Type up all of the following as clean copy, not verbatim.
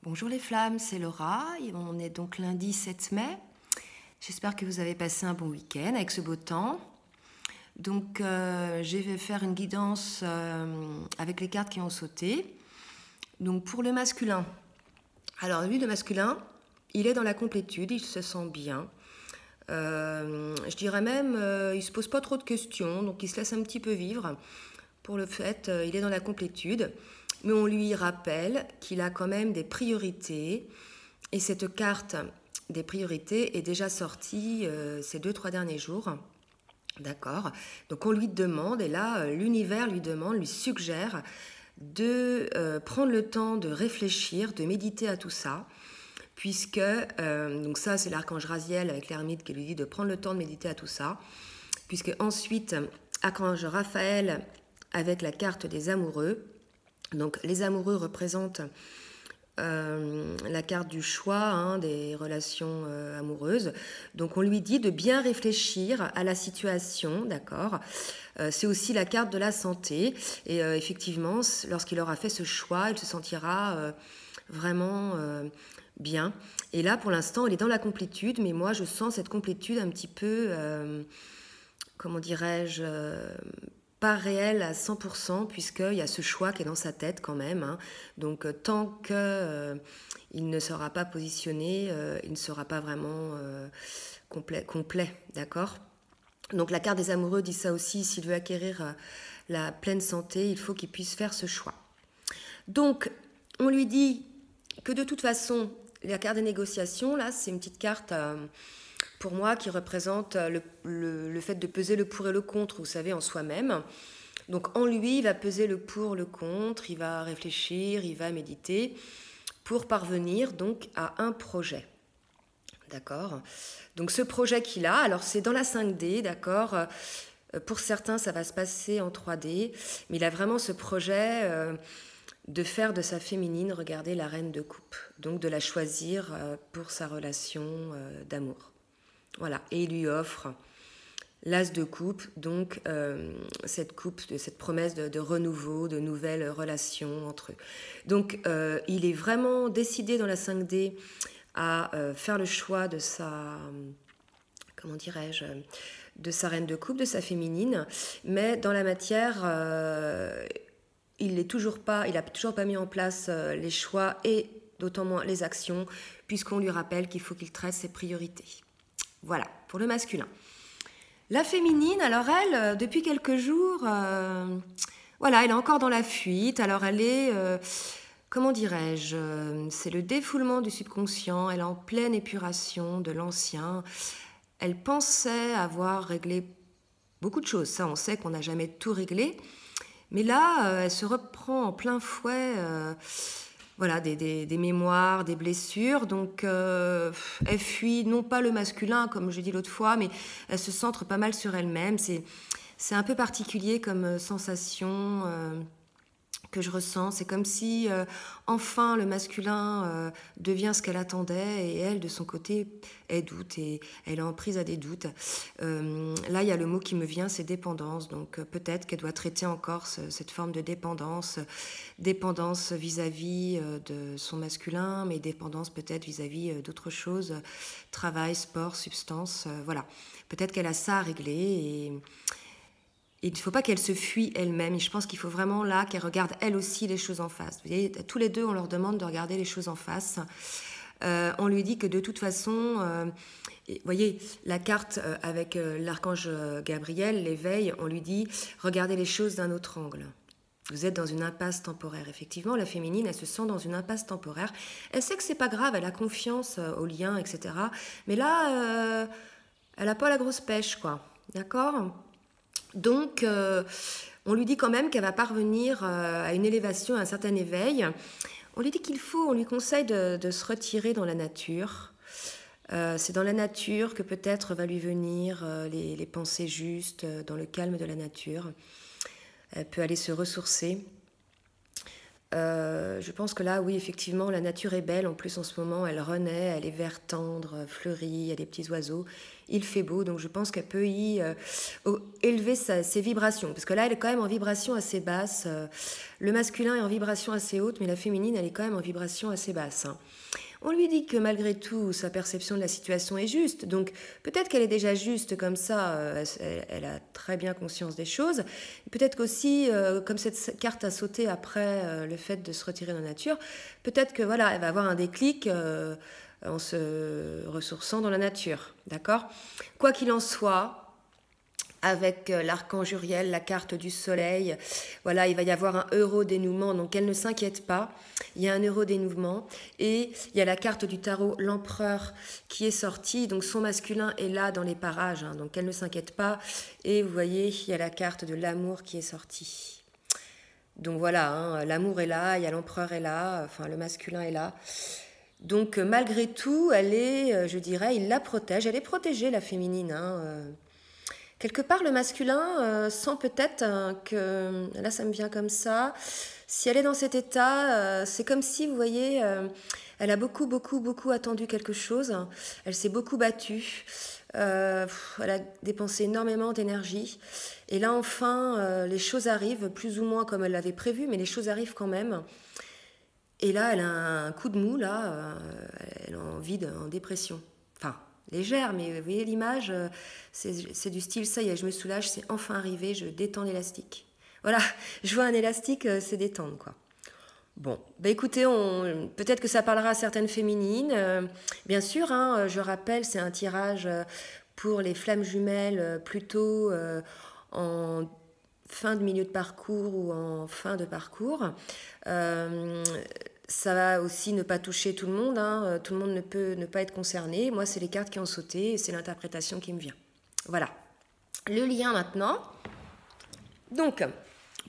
Bonjour les flammes, c'est Laura, et on est donc lundi 7 mai. J'espère que vous avez passé un bon week-end avec ce beau temps. Donc je vais faire une guidance avec les cartes qui ont sauté. Donc pour le masculin, alors lui le masculin, il est dans la complétude, il se sent bien. Je dirais même, il ne se pose pas trop de questions, donc il se laisse un petit peu vivre. Pour le fait, il est dans la complétude, mais on lui rappelle qu'il a quand même des priorités. Et cette carte des priorités est déjà sortie ces 2-3 derniers jours. D'accord. Donc on lui demande, et là, l'univers lui demande, lui suggère de prendre le temps de réfléchir, de méditer à tout ça. Puisque, donc ça c'est l'archange Raziel avec l'ermite qui lui dit de prendre le temps de méditer à tout ça, puisque ensuite, archange Raphaël avec la carte des amoureux, donc les amoureux représentent la carte du choix, des relations amoureuses. Donc on lui dit de bien réfléchir à la situation, d'accord. C'est aussi la carte de la santé, et effectivement, lorsqu'il aura fait ce choix, il se sentira vraiment bien. Et là, pour l'instant, il est dans la complétude, mais moi, je sens cette complétude un petit peu, comment dirais-je, pas réelle à 100%, puisqu'il y a ce choix qui est dans sa tête quand même. Donc, tant qu'il ne sera pas positionné, il ne sera pas vraiment complet, d'accord ? Donc, la carte des amoureux dit ça aussi, s'il veut acquérir la pleine santé, il faut qu'il puisse faire ce choix. Donc, on lui dit que de toute façon, la carte des négociations, là, c'est une petite carte pour moi qui représente le fait de peser le pour et le contre, vous savez, en soi-même. Donc en lui, il va peser le pour, le contre, il va réfléchir, il va méditer pour parvenir donc à un projet. D'accord ? Donc ce projet qu'il a, alors c'est dans la 5D, d'accord ? Pour certains, ça va se passer en 3D, mais il a vraiment ce projet de faire de sa féminine, regardez, la reine de coupe, donc de la choisir pour sa relation d'amour. Voilà, et il lui offre l'as de coupe, donc cette promesse de renouveau, de nouvelles relations entre eux. Donc il est vraiment décidé dans la 5D à faire le choix de sa, comment dirais-je, de sa reine de coupe, de sa féminine, mais dans la matière, il n'a toujours pas mis en place les choix et d'autant moins les actions, puisqu'on lui rappelle qu'il faut qu'il traite ses priorités. Voilà, pour le masculin. La féminine, alors elle, depuis quelques jours, voilà, elle est encore dans la fuite. Alors elle est, comment dirais-je, c'est le défoulement du subconscient. Elle est en pleine épuration de l'ancien. Elle pensait avoir réglé beaucoup de choses. Ça, on sait qu'on n'a jamais tout réglé. Mais là, elle se reprend en plein fouet... voilà, des mémoires, des blessures. Donc, elle fuit non pas le masculin, comme je dis l'autre fois, mais elle se centre pas mal sur elle-même. C'est un peu particulier comme sensation que je ressens. C'est comme si, enfin, le masculin devient ce qu'elle attendait, et elle, de son côté, elle doute, et elle est en prise à des doutes. Là, il y a le mot qui me vient, c'est dépendance. Donc, peut-être qu'elle doit traiter encore cette forme de dépendance vis-à-vis de son masculin, mais dépendance peut-être vis-à-vis d'autres choses, travail, sport, substance, voilà. Peut-être qu'elle a ça à régler, et il ne faut pas qu'elle se fuit elle-même. Et je pense qu'il faut vraiment là qu'elle regarde elle aussi les choses en face. Vous voyez, tous les deux, on leur demande de regarder les choses en face. On lui dit que de toute façon, vous voyez, la carte avec l'archange Gabriel, l'éveil, on lui dit regardez les choses d'un autre angle. Vous êtes dans une impasse temporaire. Effectivement, la féminine, elle se sent dans une impasse temporaire. Elle sait que c'est pas grave, elle a confiance aux liens, etc. Mais là, elle n'a pas la grosse pêche, quoi. D'accord ? Donc, on lui dit quand même qu'elle va parvenir à une élévation, à un certain éveil. On lui dit on lui conseille de se retirer dans la nature. C'est dans la nature que peut-être va lui venir les pensées justes, dans le calme de la nature. Elle peut aller se ressourcer. Je pense que là, oui, effectivement, la nature est belle. En plus, en ce moment, elle renaît, elle est vert tendre, fleurie, il y a des petits oiseaux. Il fait beau, donc je pense qu'elle peut y élever ses vibrations. Parce que là, elle est quand même en vibration assez basse. Le masculin est en vibration assez haute, mais la féminine, elle est quand même en vibration assez basse, hein. On lui dit que malgré tout, sa perception de la situation est juste. Donc peut-être qu'elle est déjà juste comme ça, elle a très bien conscience des choses. Peut-être qu'aussi, comme cette carte a sauté après le fait de se retirer de la nature, peut-être que voilà, elle va avoir un déclic en se ressourçant dans la nature. D'accord ? Quoi qu'il en soit, avec l'archange Uriel, la carte du soleil. Voilà, il va y avoir un euro-dénouement, donc elle ne s'inquiète pas. Il y a un euro-dénouement. Et il y a la carte du tarot, l'empereur, qui est sortie. Donc son masculin est là dans les parages, hein, donc elle ne s'inquiète pas. Et vous voyez, il y a la carte de l'amour qui est sortie. Donc voilà, hein, l'amour est là, il y a l'empereur est là, enfin le masculin est là. Donc malgré tout, elle est, je dirais, il la protège. Elle est protégée, la féminine, hein. Quelque part, le masculin sent peut-être que, là ça me vient comme ça, si elle est dans cet état, c'est comme si, vous voyez, elle a beaucoup attendu quelque chose, elle s'est beaucoup battue, elle a dépensé énormément d'énergie, et là enfin, les choses arrivent, plus ou moins comme elle l'avait prévu, mais les choses arrivent quand même. Et là, elle a un coup de mou, là, elle est en vide, en dépression. Enfin, légère, mais vous voyez l'image, c'est du style, ça y est, je me soulage, c'est enfin arrivé, je détends l'élastique. Voilà, je vois un élastique se détendre, quoi. Bon, bah écoutez, peut-être que ça parlera à certaines féminines. Bien sûr, hein, je rappelle, c'est un tirage pour les flammes jumelles plutôt en fin de milieu de parcours ou en fin de parcours. Ça va aussi ne pas toucher tout le monde, hein. Tout le monde ne peut ne pas être concerné. Moi, c'est les cartes qui ont sauté et c'est l'interprétation qui me vient. Voilà. Le lien maintenant. Donc,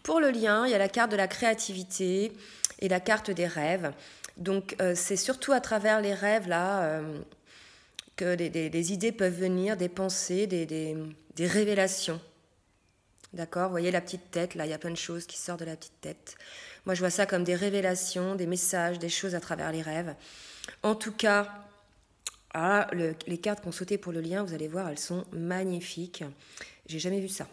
pour le lien, il y a la carte de la créativité et la carte des rêves. Donc, c'est surtout à travers les rêves, là, que des idées peuvent venir, des pensées, des révélations. D'accord ? Vous voyez la petite tête, là, il y a plein de choses qui sortent de la petite tête. Moi, je vois ça comme des révélations, des messages, des choses à travers les rêves. En tout cas, les cartes qui ont sauté pour le lien, vous allez voir, elles sont magnifiques. J'ai jamais vu ça.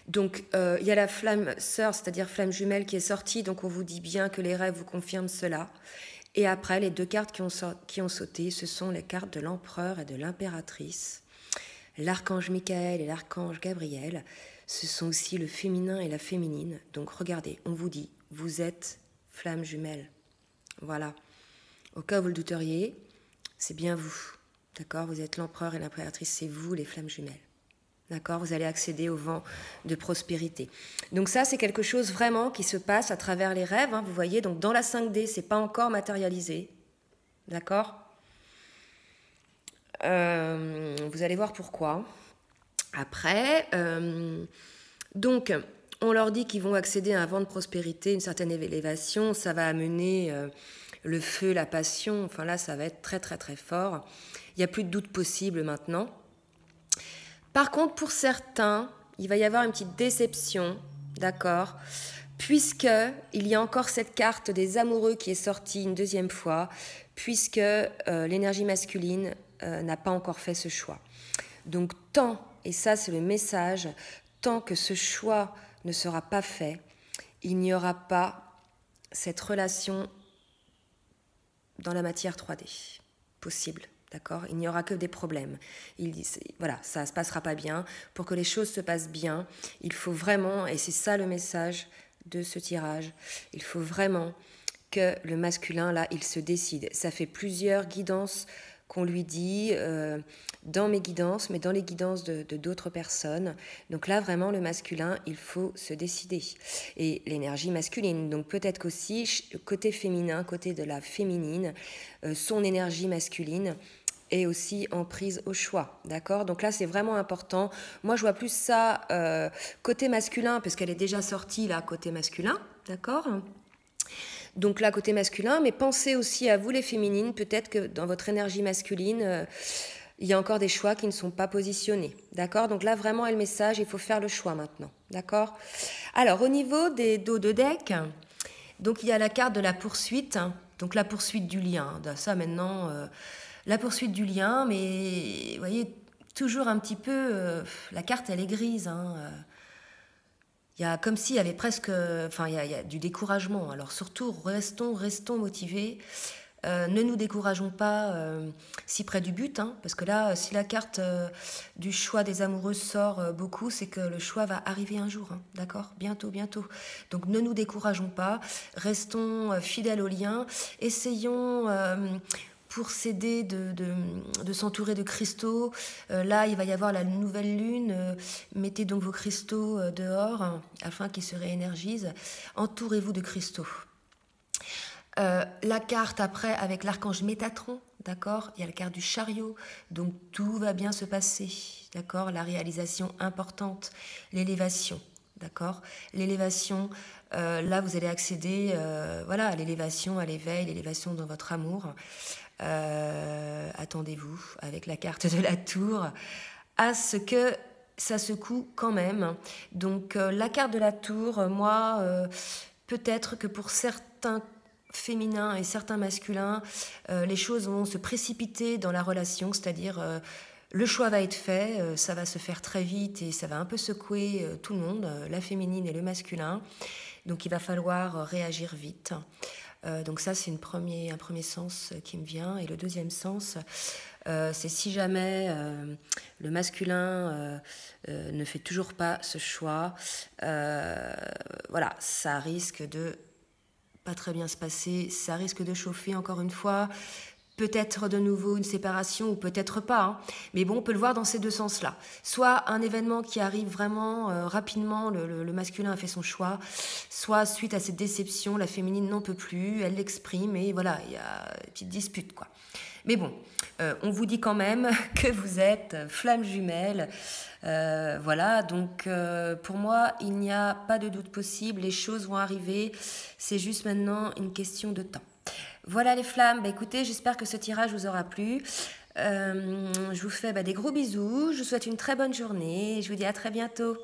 Donc, il y a la flamme sœur, c'est-à-dire flamme jumelle qui est sortie. Donc, on vous dit bien que les rêves vous confirment cela. Et après, les deux cartes qui ont sauté, ce sont les cartes de l'empereur et de l'impératrice. L'archange Michael et l'archange Gabriel, ce sont aussi le féminin et la féminine. Donc regardez, on vous dit, vous êtes flamme jumelle. Voilà. Au cas où vous le douteriez, c'est bien vous. D'accord ? Vous êtes l'empereur et l'impératrice, c'est vous les flammes jumelles. D'accord ? Vous allez accéder au vent de prospérité. Donc ça, c'est quelque chose vraiment qui se passe à travers les rêves, hein, vous voyez. Donc dans la 5D, c'est pas encore matérialisé. D'accord ? Vous allez voir pourquoi. Après, donc, on leur dit qu'ils vont accéder à un vent de prospérité, une certaine élévation. Ça va amener le feu, la passion. Enfin là, ça va être très fort. Il n'y a plus de doute possible maintenant. Par contre, pour certains, il va y avoir une petite déception, d'accord ? Puisqu'il y a encore cette carte des amoureux qui est sortie une deuxième fois, puisque l'énergie masculine n'a pas encore fait ce choix. Donc tant, et ça c'est le message, tant que ce choix ne sera pas fait, il n'y aura pas cette relation dans la matière 3D possible. D'accord ? Il n'y aura que des problèmes. Voilà, ça ne se passera pas bien. Pour que les choses se passent bien, il faut vraiment, et c'est ça le message de ce tirage, il faut vraiment que le masculin, là, il se décide. Ça fait plusieurs guidances qu'on lui dit dans mes guidances, mais dans les guidances de d'autres personnes. Donc là, vraiment, le masculin, il faut se décider. Et l'énergie masculine, donc peut-être qu'aussi, côté féminin, côté de la féminine, son énergie masculine est aussi en prise au choix, d'accord ? Donc là, c'est vraiment important. Moi, je vois plus ça côté masculin, parce qu'elle est déjà sortie, là, côté masculin, d'accord ? Donc là, côté masculin, mais pensez aussi à vous les féminines, peut-être que dans votre énergie masculine, il y a encore des choix qui ne sont pas positionnés, d'accord ? Donc là, vraiment, le message, il faut faire le choix maintenant, d'accord ? Alors, au niveau des dos de deck, Donc il y a la carte de la poursuite, hein, donc la poursuite du lien. Ça maintenant, la poursuite du lien, mais vous voyez, toujours un petit peu, la carte elle est grise. Hein, il y a comme s'il y avait presque, enfin il y a du découragement. Alors surtout, restons motivés. Ne nous décourageons pas si près du but, hein, parce que là, si la carte du choix des amoureux sort beaucoup, c'est que le choix va arriver un jour, hein, d'accord? Bientôt, bientôt. Donc ne nous décourageons pas, restons fidèles au lien, essayons pour s'aider de s'entourer de cristaux. Là, il va y avoir la nouvelle lune. Mettez donc vos cristaux dehors afin qu'ils se réénergisent. Entourez-vous de cristaux. La carte après avec l'archange Métatron, d'accord, il y a la carte du chariot, donc tout va bien se passer, d'accord, la réalisation importante, l'élévation, d'accord, l'élévation, là vous allez accéder voilà, à l'élévation, à l'éveil, l'élévation dans votre amour. Attendez-vous avec la carte de la tour à ce que ça secoue quand même. Donc la carte de la tour, moi, peut-être que pour certains féminins et certains masculins, les choses vont se précipiter dans la relation, c'est-à-dire le choix va être fait, ça va se faire très vite et ça va un peu secouer tout le monde, la féminine et le masculin. Donc il va falloir réagir vite. Donc ça c'est un premier sens qui me vient. Et le deuxième sens, c'est si jamais le masculin ne fait toujours pas ce choix, voilà, ça risque de pas très bien se passer, ça risque de chauffer encore une fois, peut-être de nouveau une séparation ou peut-être pas, hein. Mais bon, on peut le voir dans ces deux sens-là. Soit un événement qui arrive vraiment rapidement, le masculin a fait son choix, soit suite à cette déception, la féminine n'en peut plus, elle l'exprime et voilà, il y a une petite dispute, quoi. Mais bon, on vous dit quand même que vous êtes flammes jumelles. Voilà, donc pour moi, il n'y a pas de doute possible, les choses vont arriver, c'est juste maintenant une question de temps. Voilà les flammes, bah, écoutez, j'espère que ce tirage vous aura plu. Je vous fais des gros bisous, je vous souhaite une très bonne journée et je vous dis à très bientôt.